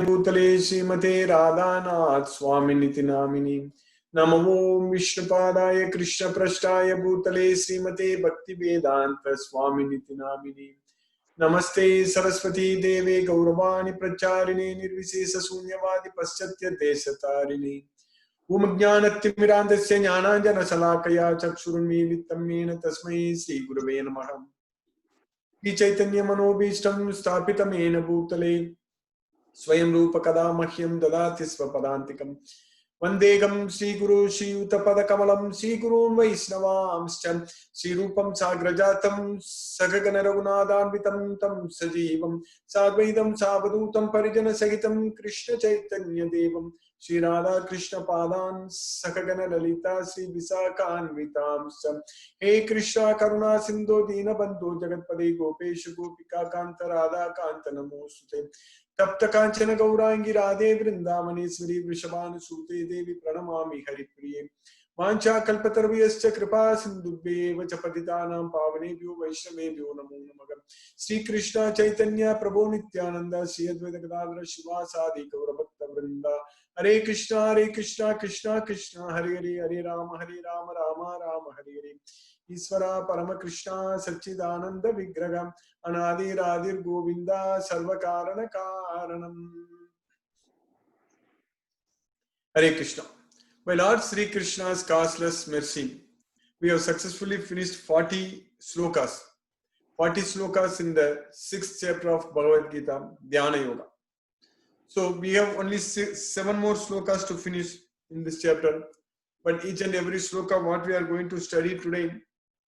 भूतले श्रीमते राधानाथ स्वामिनिति नामिनी। नमो विष्णुपादाय कृष्णपृष्ठाय भूतले श्रीमते भक्तिवेदांत स्वामिनिति नामिनी। नमस्ते सरस्वती देवे गौरवाणी प्रचारिणे निर्विशेष शून्यवादी पाश्चात्य देशतारिणे। ज्ञानतिमिरान्धस्य ज्ञानाञ्जनशलाकया चक्षुरुन्मीलितं येन तस्मै श्रीगुरवे नमः। श्रीचैतन्यमनोभीष्टं स्थापितं येन भूतले स्वयं रूप कदा मह्यं ददाति स्वपदान्तिकम्। वन्देहं श्रीगुरु श्रीयुतपदकमलं श्रीगुरून् वैष्णवांश्च श्रीरूपं साग्रजातं सगगन रघुनाथान्वितं तं सजीवं साद्वैतं सावधूतं परिजनसहितं कृष्ण चैतन्य देवं श्रीराधा कृष्ण पादान् सखगन ललिता श्री विशाखान्वितांश्च। हे कृष्णा करुणा सिंधु दीनबन्धो जगत्पदे गोपेश गोपिका कांत राधा कांत नमोस्तुते। तप्त कांचन गौरांगी राधे वृंदावनेश्वरी वृषभानुसूते देवी प्रणमामि हरिप्रिये। वाञ्छा कल्पतरुभ्यश्च कृपा सिन्धुभ्येव च पतितानां पावनेभ्यो वैष्णवेभ्यो नमो नमः। श्री कृष्ण चैतन्य प्रभो नित्यानंद श्री अद्वैत गदाधर शिवासादि गौरभक्तवृंद। हरे कृष्णा कृष्णा कृष्णा हरे हरे, हरे राम राम राम हरे हरे। ईश्वरा परम कृष्णा सच्चिदानंद विग्रह अनादिरादिर गोविंदा सर्वकारण कारणम। Hare Krishna. By Lord Sri Krishna's causeless mercy, we have successfully finished 40 slokas. 40 slokas in the 6th chapter of Bhagavad Gita, Dhyana Yoga. So we have only 7 more slokas to finish in this chapter. But each and every sloka what we are going to study today,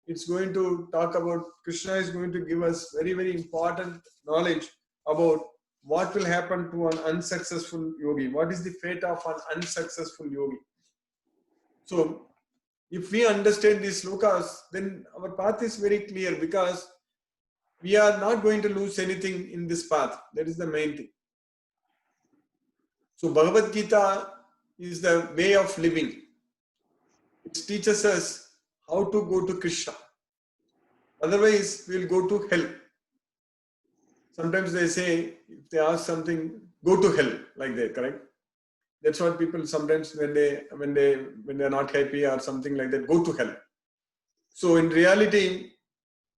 it's going to talk about, Krishna is going to give us very, very important knowledge about what will happen to an unsuccessful yogi. What is the fate of an unsuccessful yogi? So, if we understand these slokas, then our path is very clear, because we are not going to lose anything in this path. That is the main thing. So, Bhagavad Gita is the way of living. It teaches us how to go to Krishna. Otherwise, we will go to hell. Sometimes they say, if they ask something, go to hell, like that, correct? That's what people sometimes, when they are not happy or something like that, go to hell. So in reality,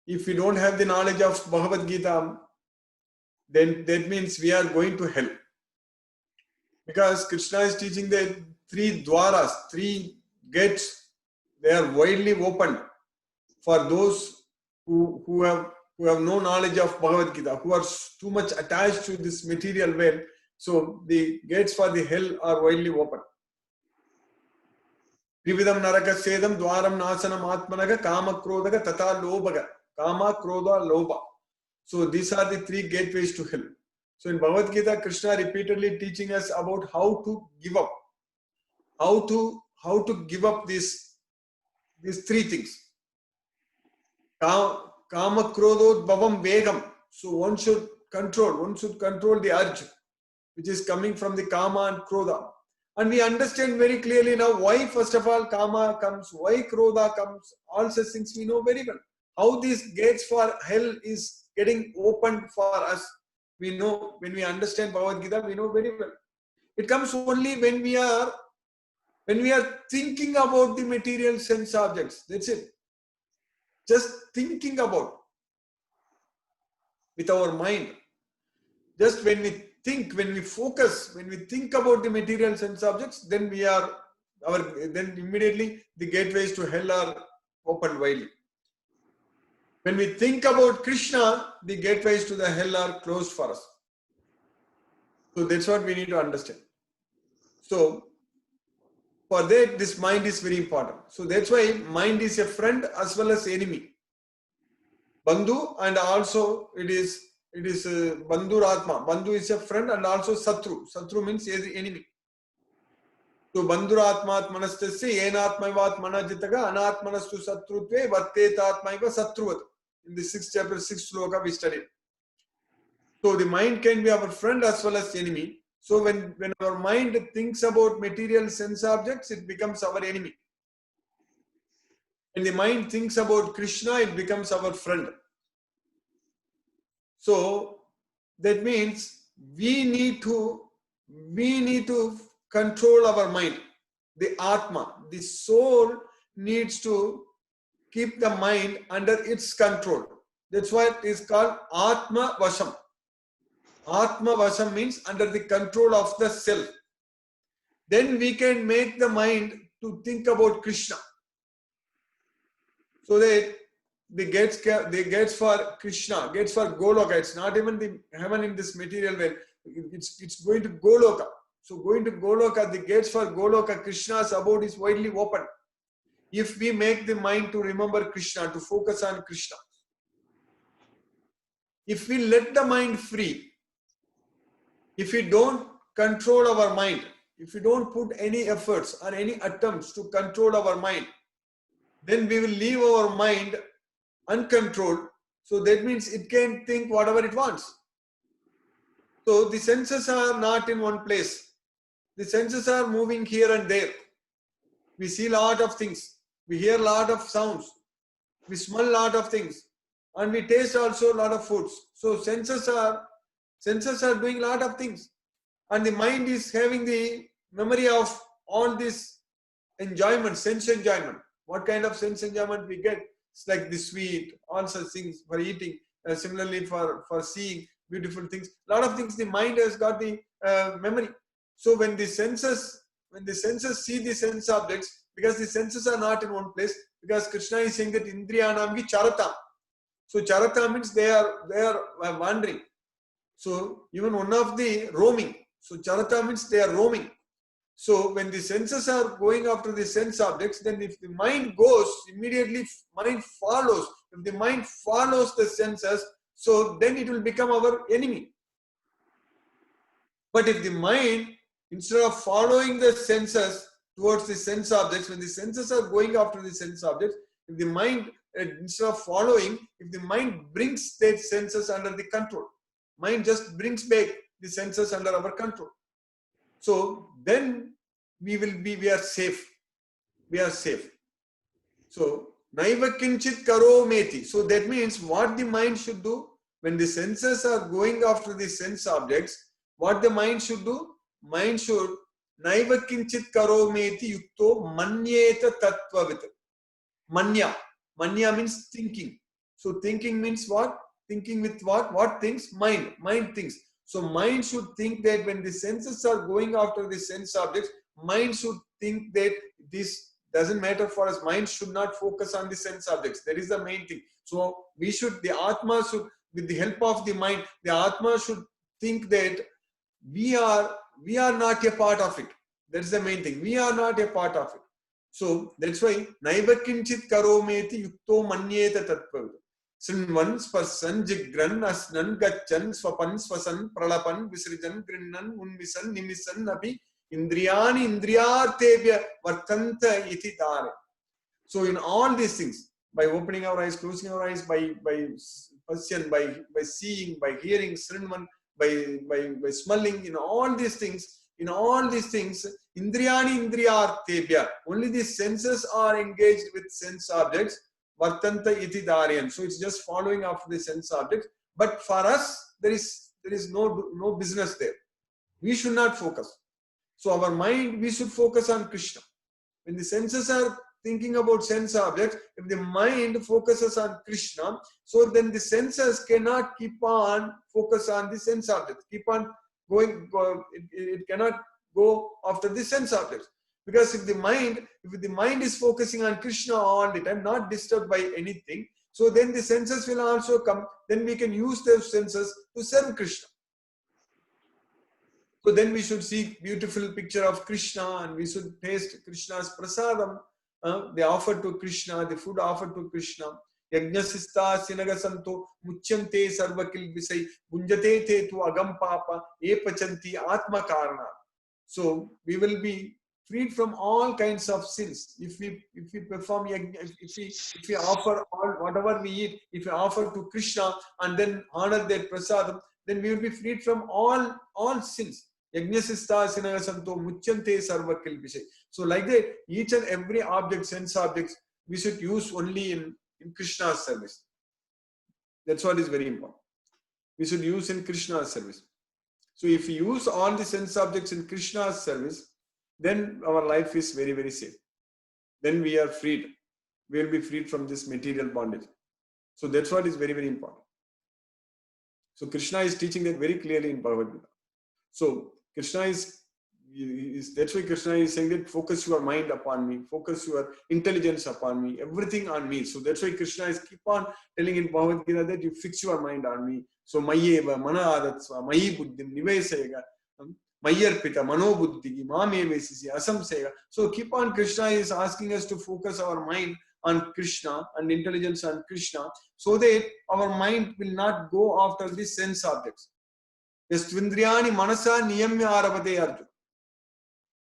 if we don't have the knowledge of Bhagavad Gita, then that means we are going to hell. Because Krishna is teaching the 3 dwaras, 3 gates, they are widely opened for those who have no knowledge of Bhagavad Gita, who are too much attached to this material world. So the gates for the hell are widely open. Trividam naraka sedam dwaram nasanam atmanaga kama krodhaga tata lobhaga. Kama, krodha, lobha. So these are the 3 gateways to hell. So in Bhagavad Gita, Krishna repeatedly teaching us about how to give up. How to give up these 3 things. Kama krodhot bhavam vegam. So one should control the urge which is coming from the kama and krodha. And we understand very clearly now why first of all kama comes, why krodha comes, all such things we know very well. How these gates for hell is getting opened for us, we know. When we understand Bhagavad Gita, we know very well. It comes only when we are thinking about the material sense objects. That's it. Just thinking about with our mind. Just when we think, when we focus, when we think about the material sense objects, then then immediately the gateways to hell are opened widely. When we think about Krishna, the gateways to the hell are closed for us. So that's what we need to understand. So for that, this mind is very important. So that's why mind is a friend as well as enemy. Bandhu, and also it is Bandhu Atma. Bandhu is a friend and also Satru. Satru means enemy. So Bandhuratmatmanastasya enatmaivatmana jitaga anatmanastu satrutve vattetatmaiva satruvat. In the 6th chapter, 6th sloka we studied. So the mind can be our friend as well as enemy. So when our mind thinks about material sense objects, it becomes our enemy. When the mind thinks about Krishna, it becomes our friend. So that means we need to we need to control our mind. The Atma, the soul needs to keep the mind under its control. That's why it is called Atma Vasham. Atma Vasham means under the control of the self. Then we can make the mind to think about Krishna. So that the gates for Krishna, gates for Goloka. It's not even the heaven in this material way. It's going to Goloka. So going to Goloka, the gates for Goloka, Krishna's abode is widely open. If we make the mind to remember Krishna, to focus on Krishna. If we let the mind free, if we don't control our mind, if we don't put any efforts or any attempts to control our mind, then we will leave our mind uncontrolled. So that means it can think whatever it wants. So the senses are not in one place. The senses are moving here and there. We see a lot of things. We hear a lot of sounds. We smell a lot of things. And we taste also a lot of foods. So senses are doing a lot of things. And the mind is having the memory of all this enjoyment, sense enjoyment. What kind of sense enjoyment we get? It's like the sweet, all such things for eating. Similarly for seeing beautiful things. A lot of things the mind has got the memory. So when the senses see the sense objects, because the senses are not in one place, because Krishna is saying that Indriyanam ki charata. So charata means they are wandering. So even one of the roaming. So charata means they are roaming. So when the senses are going after the sense objects, then if the mind goes, immediately mind follows. If the mind follows the senses, so then it will become our enemy. But if the mind, instead of following the senses towards the sense objects, when the senses are going after the sense objects, if the mind, instead of following, if the mind brings the senses under the control, mind just brings back the senses under our control. So then we are safe. We are safe. So, naiva kinchit karo meti. So that means what the mind should do when the senses are going after the sense objects, what the mind should do? Mind should naiva kinchit karo meti yukto manyeta tattvavit. Manya. Manya means thinking. So thinking means what? Thinking with what? What thinks? Mind. Mind thinks. So mind should think that when the senses are going after the sense objects, mind should think that this doesn't matter for us. Mind should not focus on the sense objects. That is the main thing. So we should, the Atma should, with the help of the mind, the Atma should think that we are not a part of it. That's the main thing. We are not a part of it. So that's why naiva kinchit karometi yukto manyeta tattva. Srinvan sparsan jigran asnan gachan swapan swasan pralapan visrijan grinnan unvisan nimisan api indriyani indriyartebhya vartanta iti dare. So in all these things, by opening our eyes, closing our eyes, by pasyan, by seeing, by hearing, srinvan, by smelling, in all these things, indriyani indriyartebhya, only the senses are engaged with sense objects, vartanta iti dharyan. So it's just following after the sense objects. But for us, there is no business there. We should not focus. So our mind, we should focus on Krishna. When the senses are thinking about sense objects, if the mind focuses on Krishna, so then the senses cannot keep on focus on the sense objects, keep on going, it cannot go after the sense objects. Because if the mind is focusing on Krishna all the time, not disturbed by anything, so then the senses will also come, then we can use those senses to serve Krishna. So then we should see beautiful picture of Krishna and we should taste Krishna's prasadam. The offer to Krishna, the food offered to Krishna. Yajnasista sinagasanto muchyante sarvakil visai bunjate te tu agam papa epachanti atma karana. So we will be freed from all kinds of sins if we perform yajna, if we offer all whatever we eat, if we offer to Krishna and then honor that prasadam, then we will be freed from all sins. Yajnasista sinagasanto muchyante sarvakil visai. So like that, each and every object, sense objects, we should use only in Krishna's service. That's what is very important. We should use in Krishna's service. So if we use all the sense objects in Krishna's service, then our life is very, very safe. Then we are freed. We will be freed from this material bondage. So that's what is very, very important. So Krishna is teaching that very clearly in Bhagavad Gita. So Krishna is that's why Krishna is saying that focus your mind upon me, focus your intelligence upon me, everything on me. So that's why Krishna is keep on telling in Bhagavad Gita that you fix your mind on me. So mayeva mana adatsva mayi buddhim nivesayega mayarpita mano buddhigi mamevesisi asamsega. So keep on, Krishna is asking us to focus our mind on Krishna and intelligence on Krishna, so that our mind will not go after the sense objects. Yastvindriyani manasa niyamya arabate arjuna.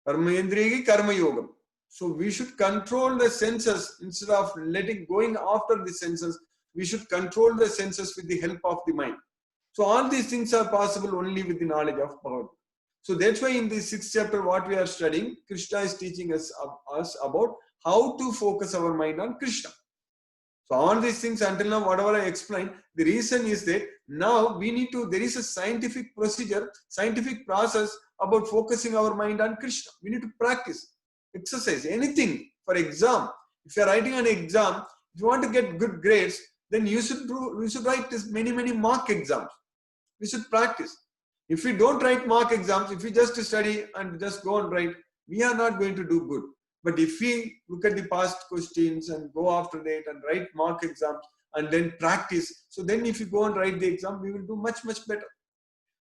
Karma indriyagi karma yogam. So we should control the senses instead of going after the senses. We should control the senses with the help of the mind. So all these things are possible only with the knowledge of Bhagavad. So that's why in the 6th chapter what we are studying, Krishna is teaching us about how to focus our mind on Krishna. So all these things until now, whatever I explained, the reason is that now we need to, there is a scientific procedure, scientific process about focusing our mind on Krishna. We need to practice, exercise, anything. For exam, if you are writing an exam, if you want to get good grades, then you should write this many mock exams. We should practice. If we don't write mock exams, if we just study and just go and write, we are not going to do good. But if we look at the past questions and go after that and write mock exams and then practice, so then if you go and write the exam, we will do much better.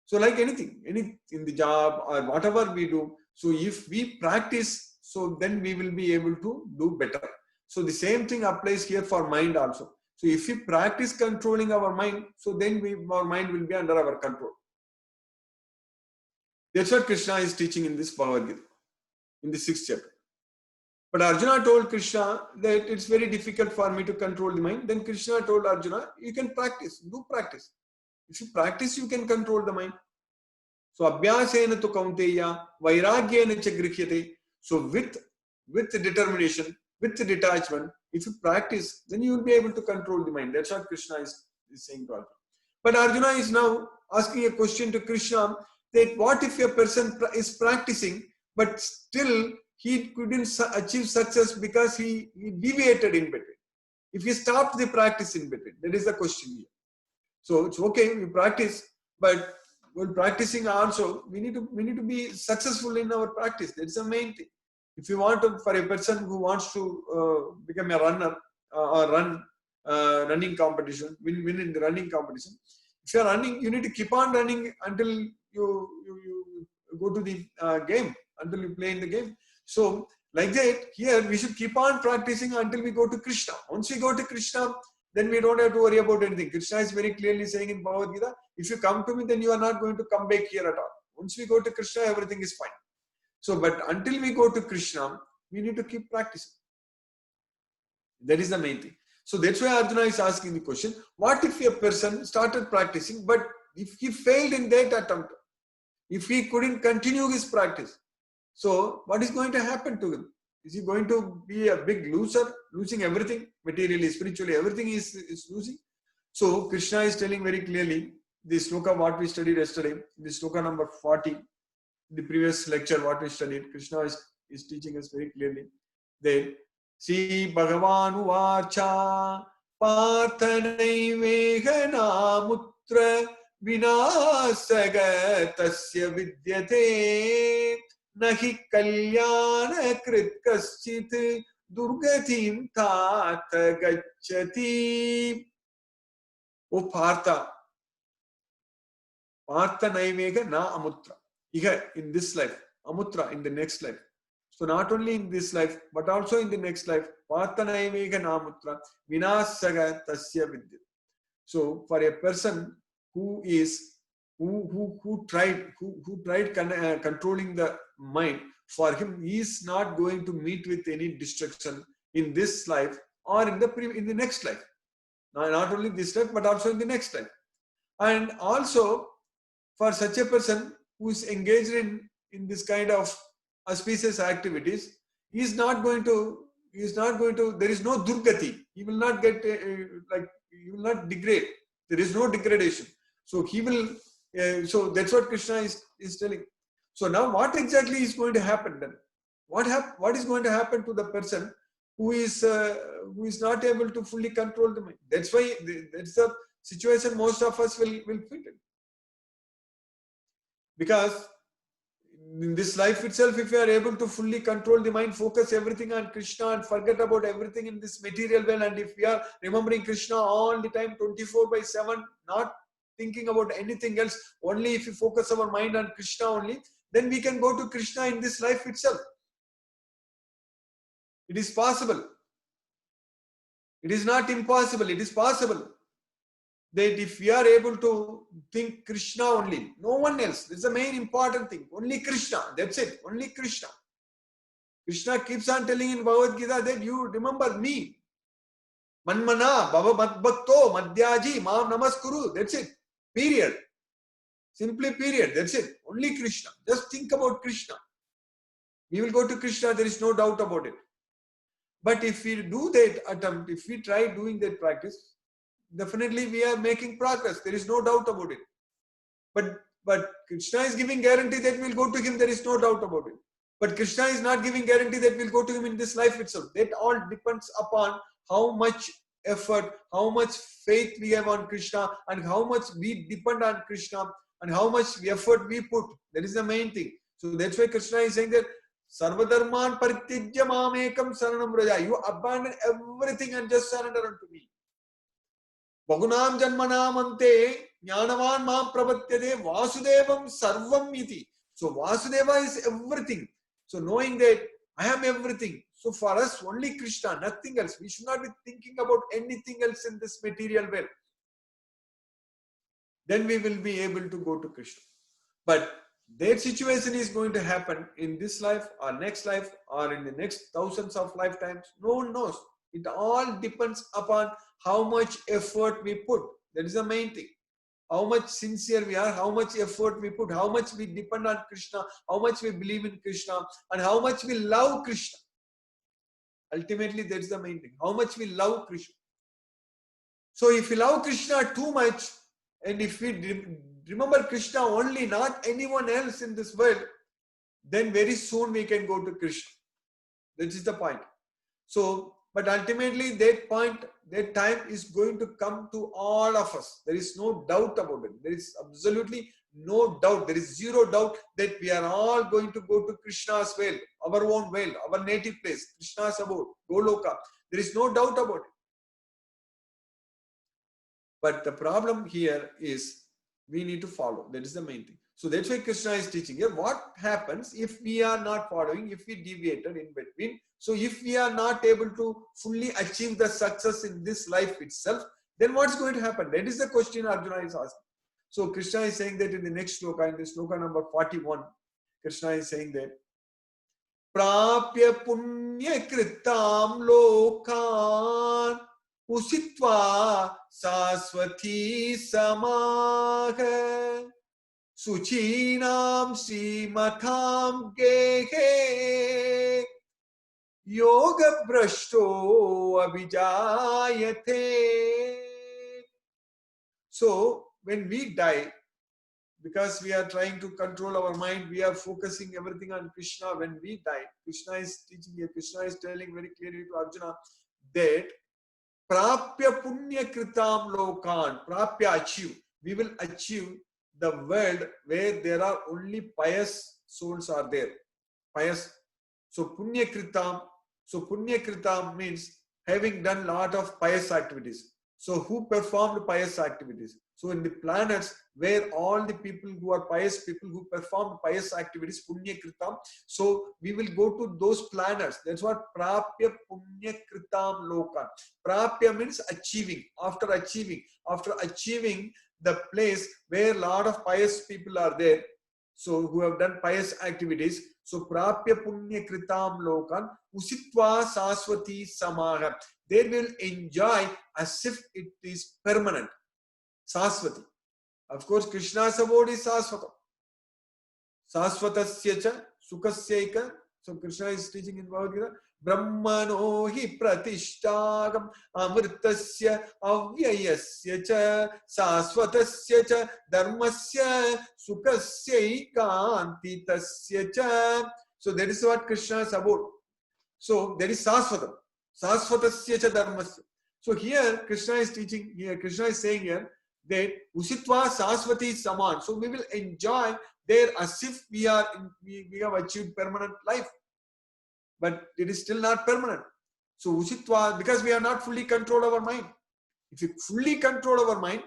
So like anything in the job or whatever we do, so if we practice, so then we will be able to do better. So the same thing applies here for mind also. So if we practice controlling our mind, so then our mind will be under our control. That's what Krishna is teaching in this Bhagavad Gita, in the 6th chapter. But Arjuna told Krishna that it's very difficult for me to control the mind. Then Krishna told Arjuna, you can practice, do practice. If you practice, you can control the mind. So abhyasena tu kaunteya, vairagyena cha grihhyate. So with determination, with detachment, if you practice, then you will be able to control the mind. That's what Krishna is saying to Arjuna. But Arjuna is now asking a question to Krishna that what if a person is practicing, but still he couldn't achieve success because he deviated in between. If he stopped the practice in between, that is the question here. So it's okay, we practice, but when practicing also, we need to be successful in our practice. That's the main thing. If you want to, for a person who wants to become a runner or run running competition, win in the running competition, if you are running, you need to keep on running until you go to the game, until you play in the game. So like that, here we should keep on practicing until we go to Krishna. Once we go to Krishna, then we don't have to worry about anything. Krishna is very clearly saying in Bhagavad Gita, if you come to me, then you are not going to come back here at all. Once we go to Krishna, everything is fine. So, but until we go to Krishna, we need to keep practicing. That is the main thing. So that's why Arjuna is asking the question, what if a person started practicing, but if he failed in that attempt, if he couldn't continue his practice, so what is going to happen to him? Is he going to be a big loser, losing everything, materially, spiritually, everything is losing? So Krishna is telling very clearly, the sloka what we studied yesterday, the sloka number 40, the previous lecture what we studied, Krishna is teaching us very clearly that Sri Bhagavan Vacha Parthanaiveghana Mutra Vinasaga Tasya Vidyate Nahi Kalyana Krit Kaschit Durgatim Tata Gacchati. O Partha Naivega na Amutra. In this life, Amutra in the next life. So not only in this life, but also in the next life, Partha Naivega na Amutra Vinasaga Tasya Vidya. So for a person who tried controlling the mind, for him he is not going to meet with any destruction in this life or in the next life. Not only this life, but also in the next life. And also for such a person who is engaged in this kind of auspicious activities, he is not going to, there is no durgati. He will not get, he will not degrade. There is no degradation. So he will So that's what Krishna is telling. So now what exactly is going to happen then? What is going to happen to the person who is not able to fully control the mind? That's why that's the situation most of us will fit in. Because in this life itself, if you are able to fully control the mind, focus everything on Krishna and forget about everything in this material world, and if we are remembering Krishna all the time, 24/7, not thinking about anything else, only if you focus our mind on Krishna only, then we can go to Krishna in this life itself. It is possible. It is not impossible. It is possible that if we are able to think Krishna only, no one else, this is the main important thing, only Krishna, that's it, only Krishna. Krishna keeps on telling in Bhagavad Gita that you remember me. Manmana, Bhava Madbhakto, Madhyaji, Mam Namaskuru, that's it, period. Simply period, that's it, only Krishna. Just think about Krishna. We will go to Krishna, there is no doubt about it. But if we do that attempt, if we try doing that practice, definitely we are making progress. There is no doubt about it. But Krishna is giving guarantee that we'll go to him. There is no doubt about it. But Krishna is not giving guarantee that we'll go to him in this life itself. That all depends upon how much effort, how much faith we have on Krishna, and how much we depend on Krishna, and how much effort we put. That is the main thing. So that's why Krishna is saying that Sarvadharman Parityajya Mamekam Saranam Vraja. You abandon everything and just surrender unto me. Bhagunam Janmanam Ante Jnanavan Mam Prapatyade Vasudevam Sarvam Iti. So Vasudeva is everything. So knowing that I am everything. So for us, only Krishna, nothing else. We should not be thinking about anything else in this material world. Then we will be able to go to Krishna. But that situation is going to happen in this life or next life or in the next thousands of lifetimes. No one knows. It all depends upon how much effort we put. That is the main thing. How much sincere we are, how much effort we put, how much we depend on Krishna, how much we believe in Krishna, and how much we love Krishna. Ultimately, that's the main thing. How much we love Krishna. So if we love Krishna too much, and if we remember Krishna only, not anyone else in this world, then very soon we can go to Krishna. That is the point. So, but ultimately that point, that time is going to come to all of us. There is no doubt about it. There is absolutely no doubt. There is zero doubt that we are all going to go to Krishna's well, our own well, our native place, Krishna's abode, Goloka. There is no doubt about it. But the problem here is we need to follow. That is the main thing. So that's why Krishna is teaching here. What happens if we are not following, if we deviated in between? So if we are not able to fully achieve the success in this life itself, then what's going to happen? That is the question Arjuna is asking. So Krishna is saying that in the next sloka, in the sloka number 41, Krishna is saying that Prapya punya kritam lokan Usitva saswati samaha Suchinam srimatham gehe Yoga brashto abhijayate. So when we die, because we are trying to control our mind, we are focusing everything on Krishna. When we die, Krishna is teaching here, Krishna is telling very clearly to Arjuna that Prapya punya kritam lokan, Prapya achieve. We will achieve the world where there are only pious souls are there. Pious. So punya kritam means having done lot of pious activities. So who performed pious activities? So in the planets where all the people who are pious, people who perform pious activities, punya kritam. So we will go to those planets. That's what prapya punya kritam lokan. Prapya means achieving. After achieving the place where a lot of pious people are there. So who have done pious activities. So prapya punya kritam lokan usitva saswati samaha. They will enjoy as if it is permanent. Saswati. Of course, Krishna's abode is Saswata. Saswatasya cha sukasyaika So Krishna is teaching in Bhagavad Gita, Brahmano hi pratishtagam amritasya avyayasya cha sasvatasya cha dharmasya sukasya ikantitasya cha. So that is what Krishna is about. So there is sasvatam. Sasvatasya cha dharmasya. So here Krishna is teaching, here Krishna is saying here that Usitva Sasvati Saman. So we will enjoy there as if we have achieved permanent life. But it is still not permanent. So Usitva, because we are not fully control our mind. If we fully control our mind,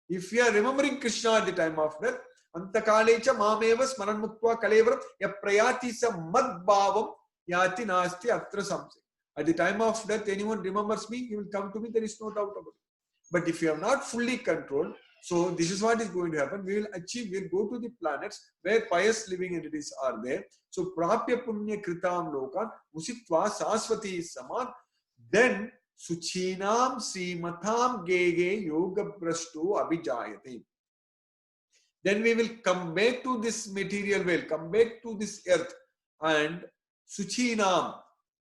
if we are remembering Krishna at the time of death, Antakalecha mameva smaran muktva kalevram yaprayati sa mad bhavam yati nasti atra samse. At the time of death, anyone remembers me, he will come to me, there is no doubt about it. But if you are not fully controlled, so this is what is going to happen. We will achieve, we will go to the planets where pious living entities are there. So prapya punya kritam lokan usitva sasvati saman. Then suchinam srimatam gege yoga brashtu abhijayate. Then we will come back to this material world, come back to this earth, and suchinam.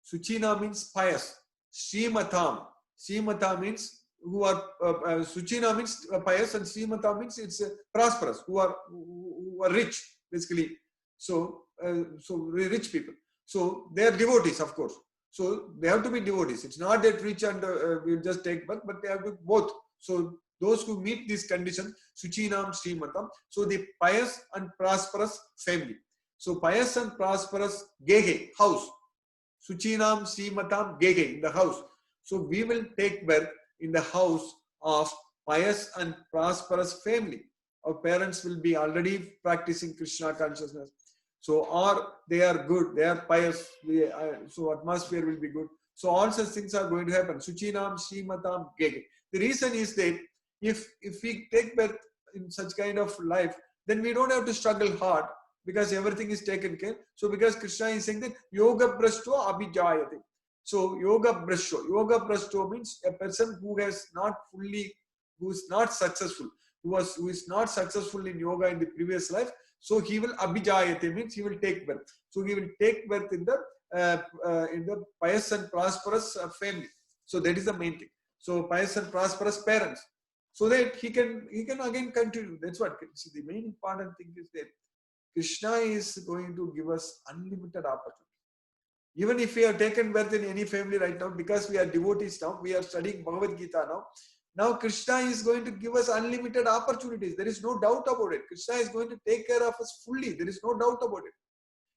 Suchina means pious. Srimatam. Srimata means who are Suchina means pious, and Srimata means it's prosperous, who are rich, basically. So rich people. So they are devotees, of course. So they have to be devotees. It's not that rich and we'll just take birth, but they have to both. So those who meet these conditions, Suchinam Srimatam. So the pious and prosperous family. So pious and prosperous Gehe, house. Suchinam Srimatam Gege, in the house. So we will take birth in the house of pious and prosperous family. Our parents will be already practicing Krishna consciousness. So, or they are good, they are pious, so atmosphere will be good. So all such things are going to happen. Suchinam Srimatam Gege. The reason is that if we take birth in such kind of life, then we don't have to struggle hard, because everything is taken care. So because Krishna is saying that yoga brashto abhijayate. So yoga brashto means a person who has not fully, who is not successful, who is not successful in yoga in the previous life. So he will abhijayate means he will take birth. So he will take birth in the pious and prosperous family. So that is the main thing. So pious and prosperous parents, so that he can again continue. That's what. See, the main important thing is that Krishna is going to give us unlimited opportunity. Even if we have taken birth in any family right now, because we are devotees now, we are studying Bhagavad Gita now. Now Krishna is going to give us unlimited opportunities. There is no doubt about it. Krishna is going to take care of us fully. There is no doubt about it.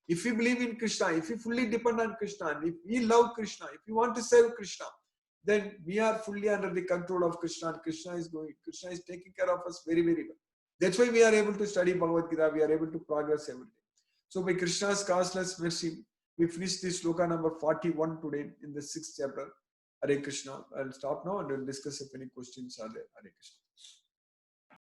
If we believe in Krishna, if we fully depend on Krishna, and if we love Krishna, if we want to serve Krishna, then we are fully under the control of Krishna, and Krishna is taking care of us very, very well. That's why we are able to study Bhagavad Gita, we are able to progress every day. So by Krishna's causeless mercy, we finished this sloka number 41 today in the 6th chapter. Hare Krishna. I'll stop now and we'll discuss if any questions are there. Hare Krishna.